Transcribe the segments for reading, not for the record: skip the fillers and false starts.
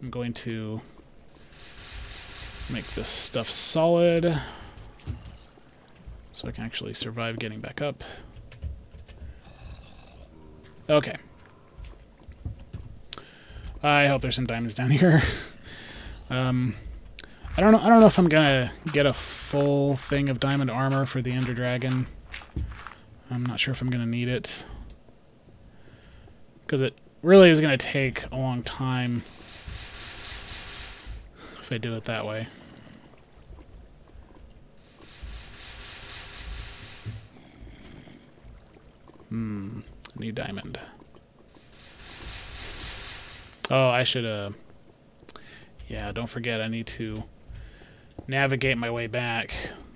I'm going to make this stuff solid so I can actually survive getting back up. Okay. I hope there's some diamonds down here. I don't know if I'm gonna get a full thing of diamond armor for the Ender Dragon. I'm not sure if I'm gonna need it, because it really is gonna take a long time if I do it that way. New diamond. Oh, I should, yeah, don't forget I need to navigate my way back.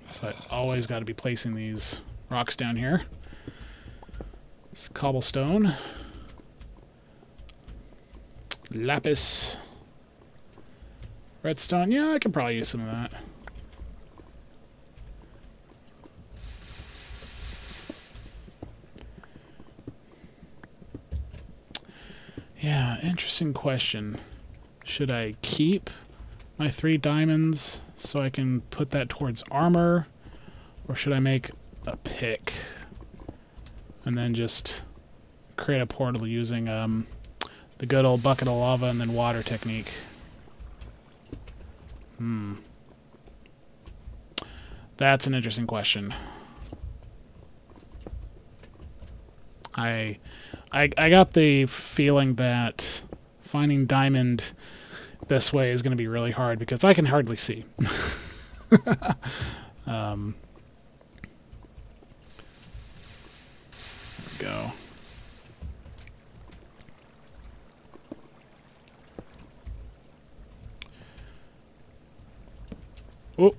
So I always got to be placing these rocks down here. This cobblestone. Lapis. Redstone. Yeah, I could probably use some of that. Yeah, interesting question. Should I keep my 3 diamonds so I can put that towards armor? Or should I make a pick and then just create a portal using the good old bucket of lava and then water technique? That's an interesting question. I got the feeling that finding diamond this way is going to be really hard because I can hardly see. There we go. Oh.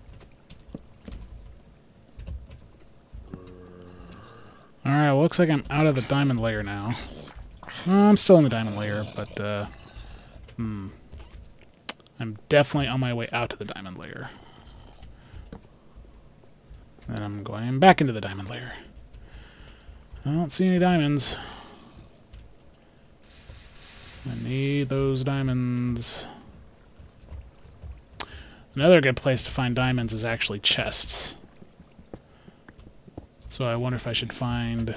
Alright, well, looks like I'm out of the diamond layer now. I'm still in the diamond layer, but, I'm definitely on my way out to the diamond layer. Then I'm going back into the diamond layer. I don't see any diamonds. I need those diamonds. Another good place to find diamonds is actually chests. So I wonder if I should find...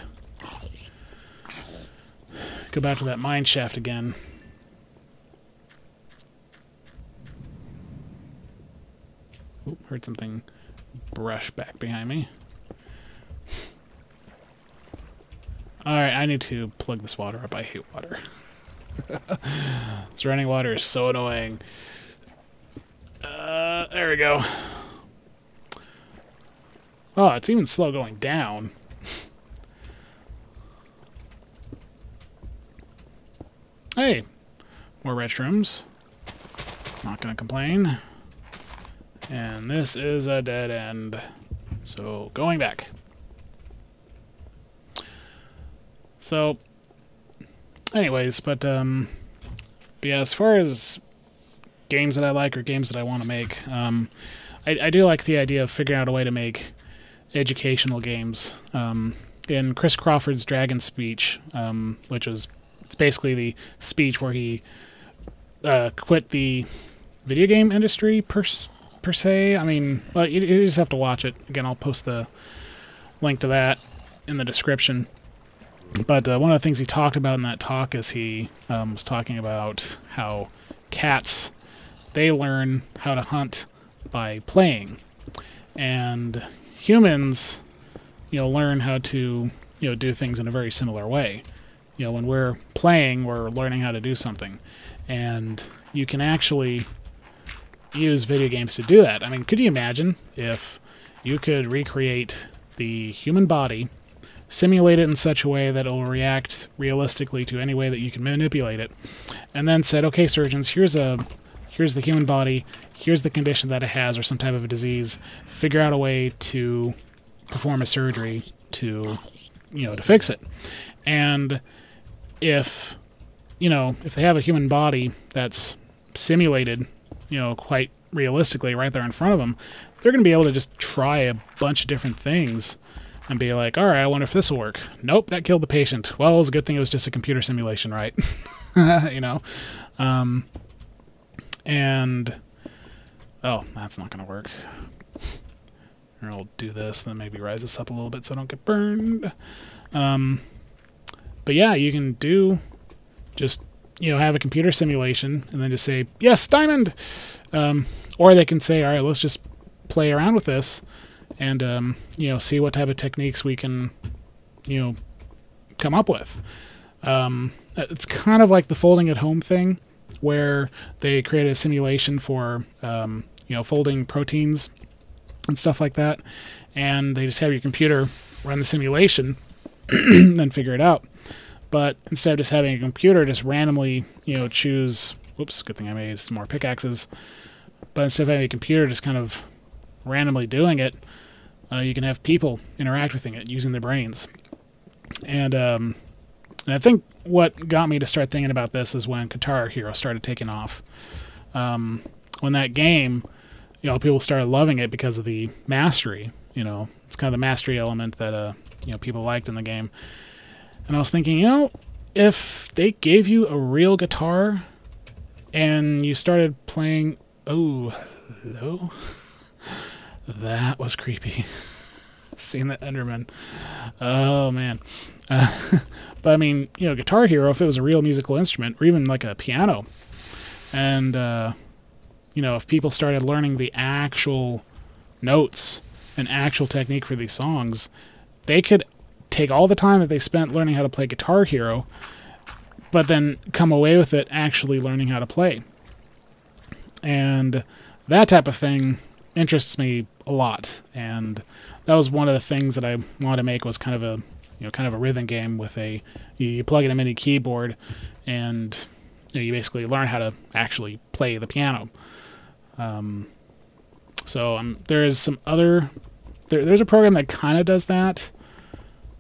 Go back to that mine shaft again. Oop, heard something brush back behind me. Alright, I need to plug this water up. I hate water. This running water is so annoying. There we go. Oh, it's even slow going down. Hey, more restrooms. Not gonna complain. And this is a dead end. So, going back. So, anyways, but yeah, as far as games that I like or games that I want to make, I do like the idea of figuring out a way to make educational games. In Chris Crawford's Dragon Speech, which was it's basically the speech where he quit the video game industry per se. I mean, well, you just have to watch it. Again, I'll post the link to that in the description. But one of the things he talked about in that talk is he was talking about how cats, they learn how to hunt by playing. And humans, learn how to, do things in a very similar way. When we're playing, we're learning how to do something. And you can actually use video games to do that. I mean, could you imagine if you could recreate the human body, simulate it in such a way that it will react realistically to any way that you can manipulate it, and then said, okay, surgeons, here's the human body, here's the condition that it has or some type of a disease, figure out a way to perform a surgery to fix it. And if they have a human body that's simulated, quite realistically right there in front of them, they're going to be able to just try a bunch of different things and be like, all right, I wonder if this will work. Nope, that killed the patient. Well, it's a good thing it was just a computer simulation, right? And oh, that's not going to work. Or I'll do this, then maybe rise this up a little bit so I don't get burned. But yeah, you can do just, have a computer simulation and then just say, yes, diamond! Or they can say, all right, let's just play around with this and, see what type of techniques we can, come up with. It's kind of like the folding at home thing where they created a simulation for, folding proteins and stuff like that. And they just have your computer run the simulation and then figure it out. But instead of just having a computer just randomly, choose, whoops, good thing I made some more pickaxes. But instead of having a computer just kind of randomly doing it, you can have people interact with it using their brains. And I think what got me to start thinking about this is when Guitar Hero started taking off. When that game, people started loving it because of the mastery. It's kind of the mastery element that people liked in the game. And I was thinking, if they gave you a real guitar and you started playing... Oh, hello? That was creepy. Seeing the Enderman. Oh, man. But, I mean, Guitar Hero, if it was a real musical instrument, or even like a piano, and, if people started learning the actual notes and actual technique for these songs, they could take all the time that they spent learning how to play Guitar Hero, but then come away with it actually learning how to play. And that type of thing interests me a lot. And that was one of the things that I wanted to make, was kind of a rhythm game with you plug in a mini keyboard and you basically learn how to actually play the piano. There is some other... There's a program that kind of does that.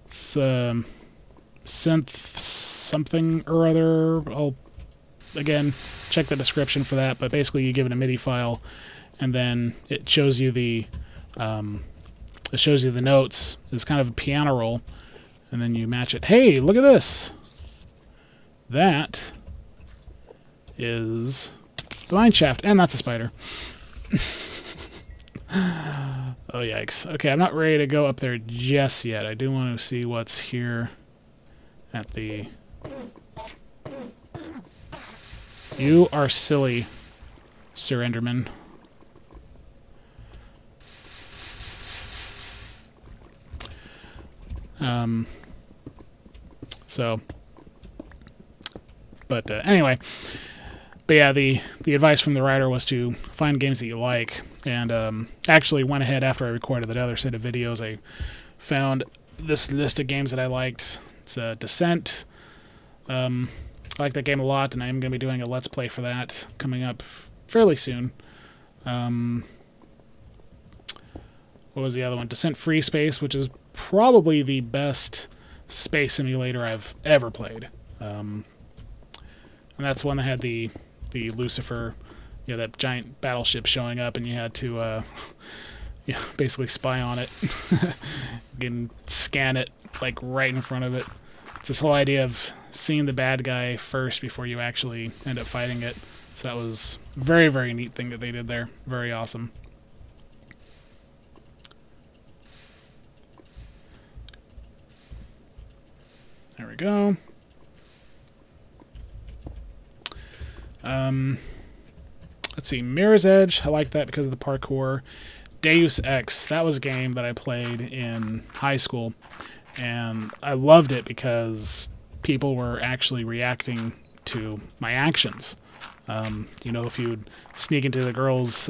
It's synth something or other. I'll, again, check the description for that, but basically you give it a MIDI file, and then it shows you the notes. It's kind of a piano roll, and then you match it. Hey, look at this! That is the mine shaft, and that's a spider. Oh, yikes. Okay, I'm not ready to go up there just yet. I do want to see what's here at the... You are silly, Sir Enderman. Anyway... But yeah, the advice from the writer was to find games that you like, and actually went ahead after I recorded that other set of videos. I found this list of games that I liked. It's Descent. I like that game a lot, and I'm going to be doing a Let's Play for that coming up fairly soon. What was the other one? Descent Free Space, which is probably the best space simulator I've ever played. And that's one that had the Lucifer, that giant battleship showing up, and you had to, basically spy on it and scan it, like, right in front of it. It's this whole idea of seeing the bad guy first before you actually end up fighting it. So that was a very, very neat thing that they did there. Very awesome. There we go. Let's see, Mirror's Edge, I like that because of the parkour. Deus Ex, that was a game that I played in high school, and I loved it because people were actually reacting to my actions. If you'd sneak into the girls',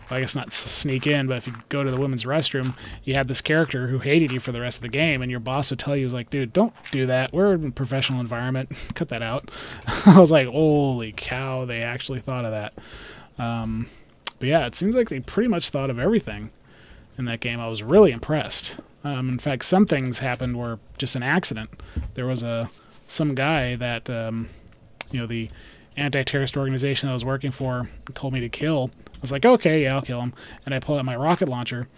I guess not sneak in, but if you go to the women's restroom, you had this character who hated you for the rest of the game, and your boss would tell you, like, dude, don't do that. We're in a professional environment. Cut that out. I was like, holy cow, they actually thought of that. But yeah, it seems like they pretty much thought of everything in that game. I was really impressed. In fact, some things happened were just an accident. There was some guy that, the anti-terrorist organization that I was working for told me to kill. I was like, okay, yeah, I'll kill him. And I pulled out my rocket launcher,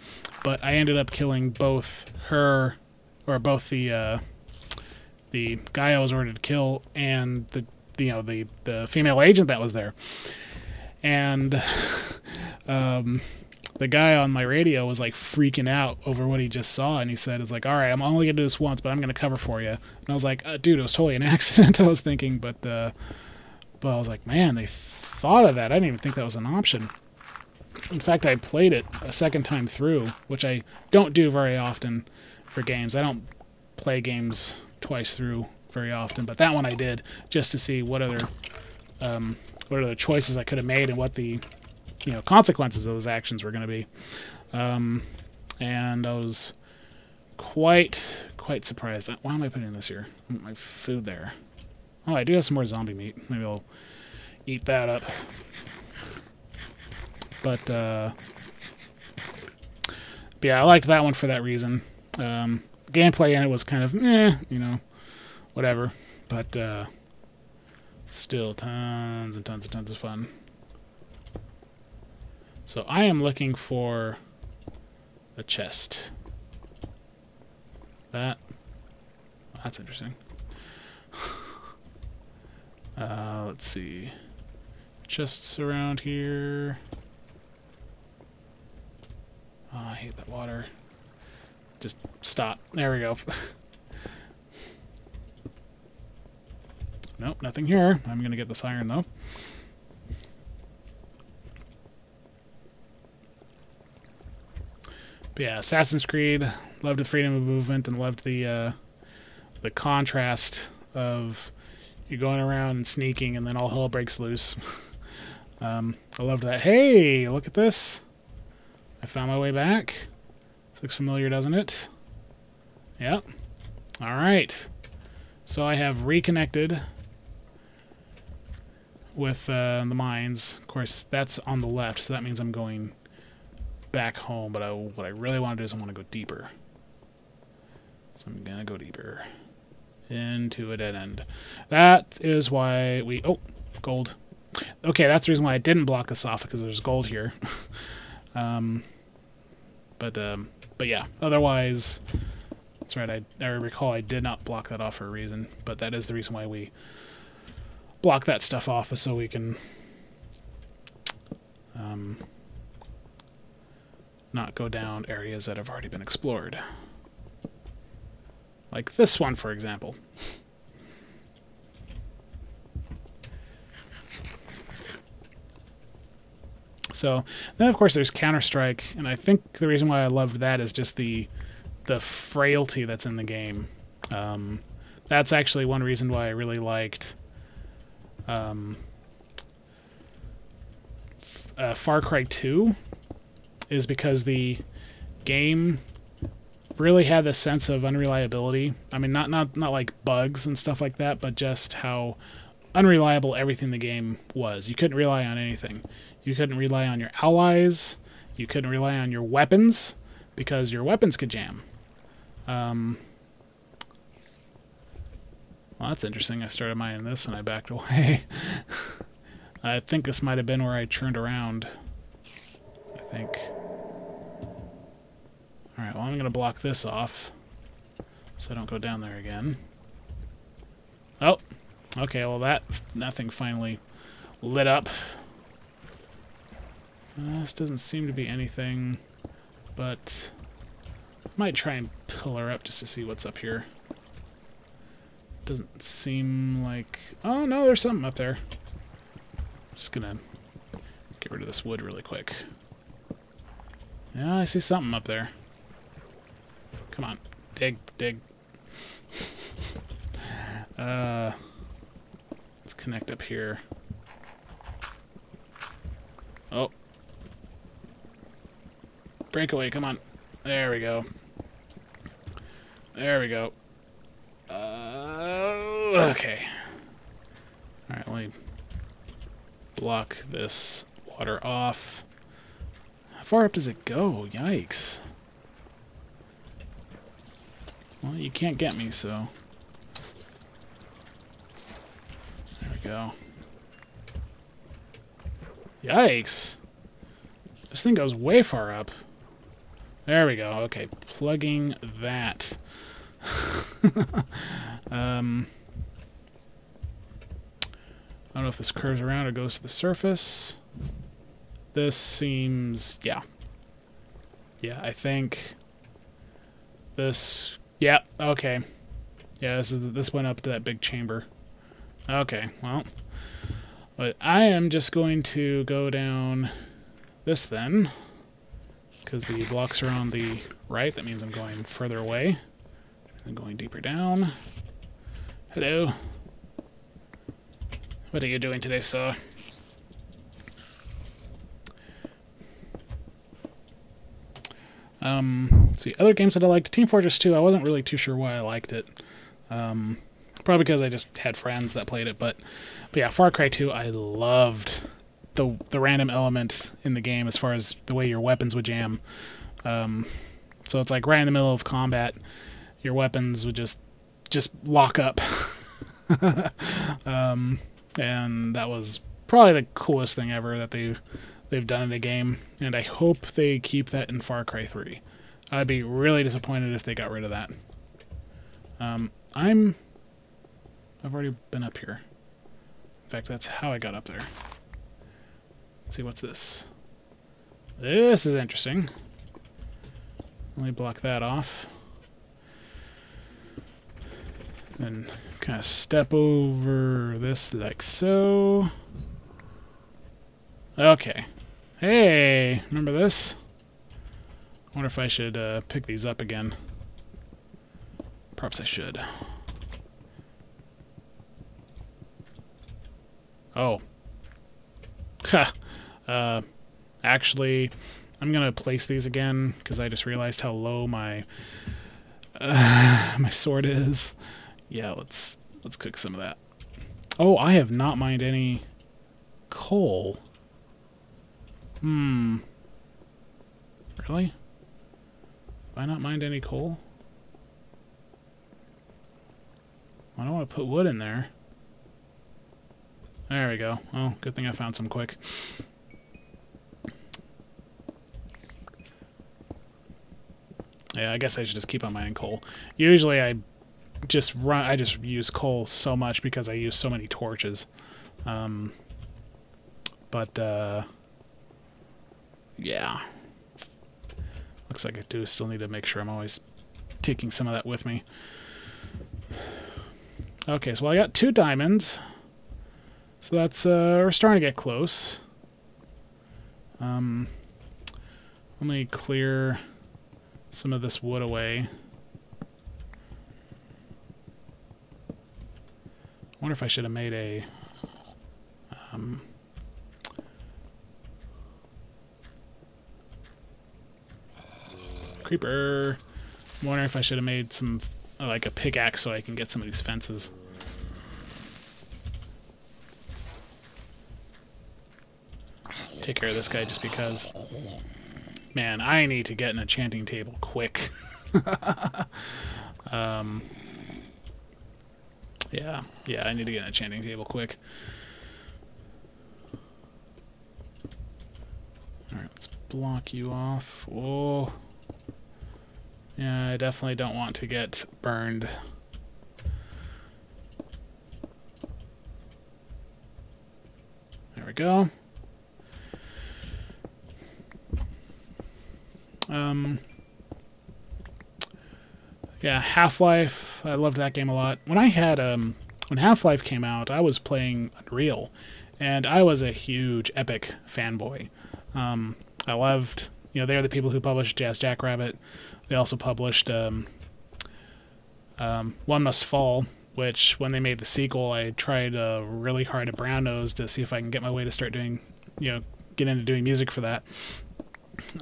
but I ended up killing both the guy I was ordered to kill and the female agent that was there. And the guy on my radio was like freaking out over what he just saw, and he said, "It's like, all right, I'm only gonna do this once, but I'm gonna cover for you." And I was like, "Dude, it was totally an accident." I was thinking, but I was like, man, they thought of that. I didn't even think that was an option. In fact, I played it a second time through, which I don't do very often for games. I don't play games twice through very often, but that one I did just to see what other choices I could have made and what the consequences of those actions were going to be. And I was quite surprised. Why am I putting this here? My food there. Oh, I do have some more zombie meat. Maybe I'll eat that up. But yeah, I liked that one for that reason. Gameplay in it was kind of whatever. But still tons and tons and tons of fun. So I am looking for a chest. That's interesting. Let's see. Chests around here. Oh, I hate that water. Just stop. There we go. Nope, nothing here. I'm going to get this iron, though. But yeah, Assassin's Creed. Loved the freedom of movement and loved the contrast of you going around and sneaking and then all hell breaks loose. I loved that. Hey, look at this. I found my way back. This looks familiar, doesn't it? Yep. All right. So I have reconnected with the mines. Of course, that's on the left, so that means I'm going back home. But what I really want to do is I want to go deeper. So I'm going to go deeper into a dead end. That is why we... Oh, gold. Okay, that's the reason why I didn't block this off, because there's gold here. But yeah, otherwise, that's right, I recall I did not block that off for a reason, but that is the reason why we block that stuff off, is so we can not go down areas that have already been explored. Like this one, for example. So then, of course, there's Counter-Strike, and I think the reason why I loved that is just the frailty that's in the game. That's actually one reason why I really liked Far Cry 2, is because the game really had this sense of unreliability. I mean, not like bugs and stuff like that, but just how unreliable everything in the game was. You couldn't rely on anything. You couldn't rely on your allies. You couldn't rely on your weapons, because your weapons could jam. Well, that's interesting. I started mining this and I backed away. I think this might have been where I turned around. I think. Alright, well, I'm going to block this off so I don't go down there again. Oh! Okay, well that thing finally lit up. This doesn't seem to be anything, but I might try and pull her up just to see what's up here. Doesn't seem like... Oh, no, there's something up there. Just gonna get rid of this wood really quick. Yeah, I see something up there. Come on, dig, dig. Let's connect up here. Oh. Breakaway, come on. There we go. There we go. Okay. Alright, let me block this water off. How far up does it go? Yikes. Well, you can't get me, so... There we go. Yikes. This thing goes way far up. There we go. Okay, plugging that. I don't know if this curves around or goes to the surface. This seems, yeah. Yeah, I think this, yeah, okay. Yeah, this went up to that big chamber. Okay, well, but I am just going to go down this then, because the blocks are on the right. That means I'm going further away. I'm going deeper down. Hello. What are you doing today, sir? Let's see, other games that I liked. Team Fortress 2, I wasn't really too sure why I liked it. Probably because I just had friends that played it, but yeah, Far Cry 2, I loved the random element in the game as far as the way your weapons would jam. So it's like right in the middle of combat, your weapons would just lock up. And that was probably the coolest thing ever that they've done in a game, and I hope they keep that in Far Cry 3. I'd be really disappointed if they got rid of that. I've already been up here. In fact, that's how I got up there. Let's see, what's this? This is interesting. Let me block that off. Then kind of step over this like so. Okay. Hey, remember this? I wonder if I should pick these up again. Perhaps I should. Oh. Ha. Actually, I'm gonna place these again because I just realized how low my my sword is. Yeah, let's cook some of that. Oh, I have not mined any coal. Really? Have I not mined any coal? I don't want to put wood in there. There we go. Oh, good thing I found some quick. Yeah, I guess I should just keep on mining coal. Usually I just use coal so much because I use so many torches. Yeah. Looks like I do still need to make sure I'm always taking some of that with me. Okay, so I got 2 diamonds. So that's, we're starting to get close. Let me clear some of this wood away. I wonder if I should have made a, creeper. I'm wondering if I should have made some, like a pickaxe so I can get some of these fences. Take care of this guy just because. Man, I need to get an enchanting table quick. Yeah, I need to get an enchanting table quick. Alright, let's block you off. Whoa. Yeah, I definitely don't want to get burned. There we go. Yeah, Half-Life, I loved that game a lot. When Half-Life came out, I was playing Unreal, and I was a huge Epic fanboy. I loved, they're the people who published Jazz Jackrabbit. They also published One Must Fall, which when they made the sequel, I tried really hard at Brown Nose to see if I can get my way to start doing, get into doing music for that.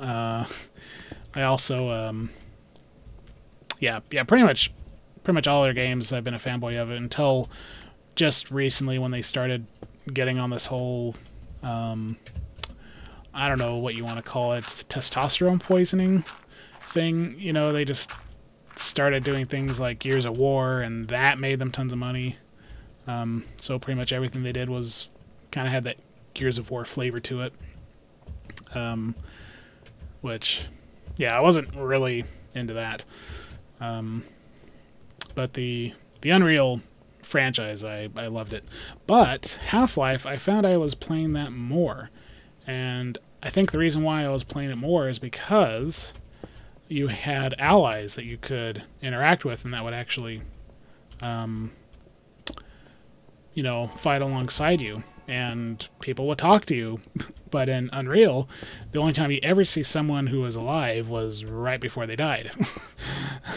I also, pretty much all their games I've been a fanboy of it until just recently when they started getting on this whole, I don't know what you want to call it, testosterone poisoning thing. They just started doing things like Gears of War, and that made them tons of money. So pretty much everything they did was kind of had that Gears of War flavor to it. Which, I wasn't really into that. But the Unreal franchise, I loved it. But Half-Life, I found I was playing that more. And I think the reason why I was playing it more is because you had allies that you could interact with and that would actually, you know, fight alongside you. And people would talk to you. But in Unreal, the only time you ever see someone who was alive was right before they died.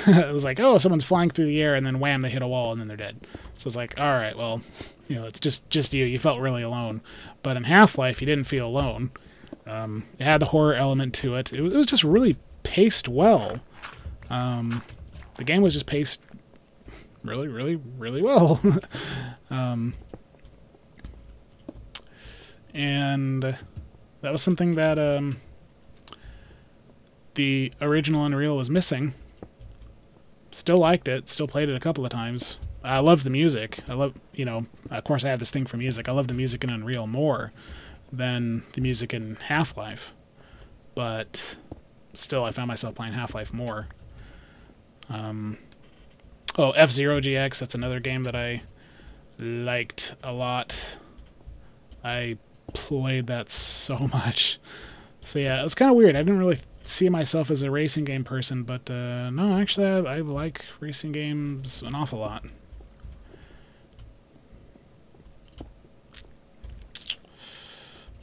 It was like, oh, someone's flying through the air, and then wham, they hit a wall, and then they're dead. So it's like, all right, well, you know, it's just you. You felt really alone. But in Half-Life, you didn't feel alone. It had the horror element to it. It was just really paced well. The game was just paced really, really, really well. And that was something that the original Unreal was missing. Still liked it. Still played it a couple of times. I love the music. I love, you know, of course I have this thing for music. I love the music in Unreal more than the music in Half-Life. But still, I found myself playing Half-Life more. Oh, F-Zero GX, that's another game that I liked a lot. I played that so much. So yeah, it was kind of weird. I didn't really see myself as a racing game person, but no, actually I like racing games an awful lot.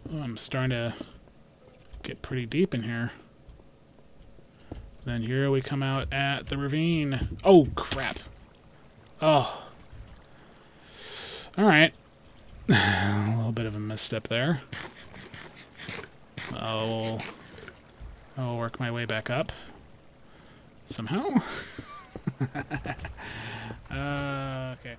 Oh, I'm starting to get pretty deep in here. Then here we come out at the ravine. Oh, crap. Oh. Alright. A little bit of a misstep there. I'll work my way back up. Somehow. Okay.